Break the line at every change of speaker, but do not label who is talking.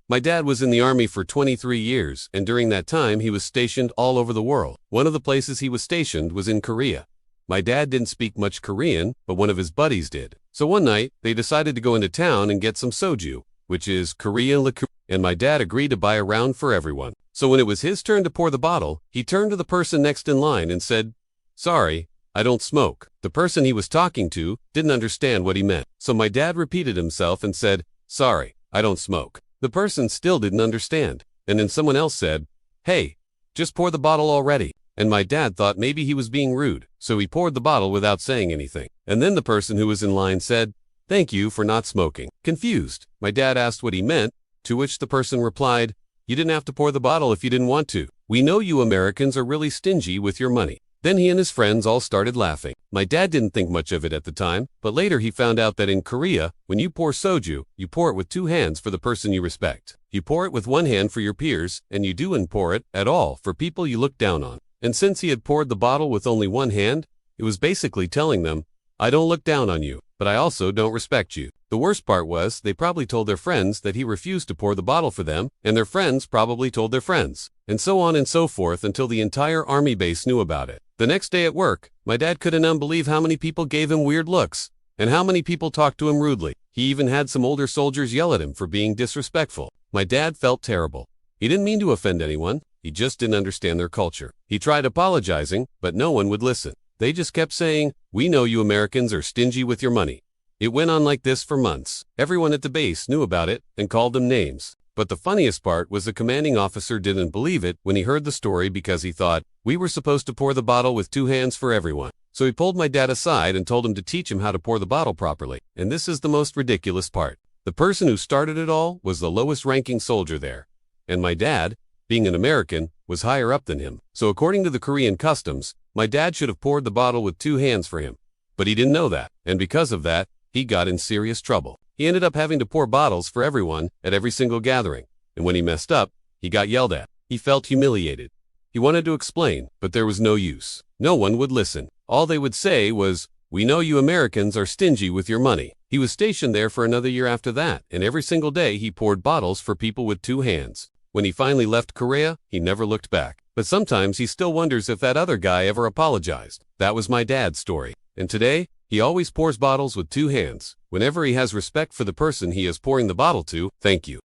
My dad was in the army for 23 years, and during that time he was stationed all over the world. One of the places he was stationed was in Korea. My dad didn't speak much Korean, but one of his buddies did. So one night, they decided to go into town and get some soju, which is Korean liqueur, and my dad agreed to buy a round for everyone. So when it was his turn to pour the bottle, he turned to the person next in line and said, "Sorry, I don't smoke." The person he was talking to didn't understand what he meant. So my dad repeated himself and said, "Sorry, I don't smoke." The person still didn't understand. And then someone else said, "Hey, just pour the bottle already." And my dad thought maybe he was being rude, so he poured the bottle without saying anything. And then the person who was in line said, "Thank you for not smoking." Confused, my dad asked what he meant, to which the person replied, "You didn't have to pour the bottle if you didn't want to. We know you Americans are really stingy with your money." Then he and his friends all started laughing. My dad didn't think much of it at the time, but later he found out that in Korea, when you pour soju, you pour it with two hands for the person you respect. You pour it with one hand for your peers, and you don't pour it at all for people you look down on. And since he had poured the bottle with only one hand, it was basically telling them, "I don't look down on you, but I also don't respect you." The worst part was, they probably told their friends that he refused to pour the bottle for them, and their friends probably told their friends, and so on and so forth until the entire army base knew about it. The next day at work, my dad couldn't believe how many people gave him weird looks, and how many people talked to him rudely. He even had some older soldiers yell at him for being disrespectful. My dad felt terrible. He didn't mean to offend anyone, he just didn't understand their culture. He tried apologizing, but no one would listen. They just kept saying, "We know you Americans are stingy with your money." It went on like this for months. Everyone at the base knew about it and called them names. But the funniest part was the commanding officer didn't believe it when he heard the story because he thought, we were supposed to pour the bottle with two hands for everyone. So he pulled my dad aside and told him to teach him how to pour the bottle properly. And this is the most ridiculous part. The person who started it all was the lowest ranking soldier there. And my dad, being an American, was higher up than him. So according to the Korean customs, my dad should have poured the bottle with two hands for him. But he didn't know that. And because of that, he got in serious trouble. He ended up having to pour bottles for everyone at every single gathering. And when he messed up, he got yelled at. He felt humiliated. He wanted to explain, but there was no use. No one would listen. All they would say was, "We know you Americans are stingy with your money." He was stationed there for another year after that, and every single day he poured bottles for people with two hands. When he finally left Korea, he never looked back. But sometimes he still wonders if that other guy ever apologized. That was my dad's story. And today, he always pours bottles with two hands. Whenever he has respect for the person he is pouring the bottle to, thank you.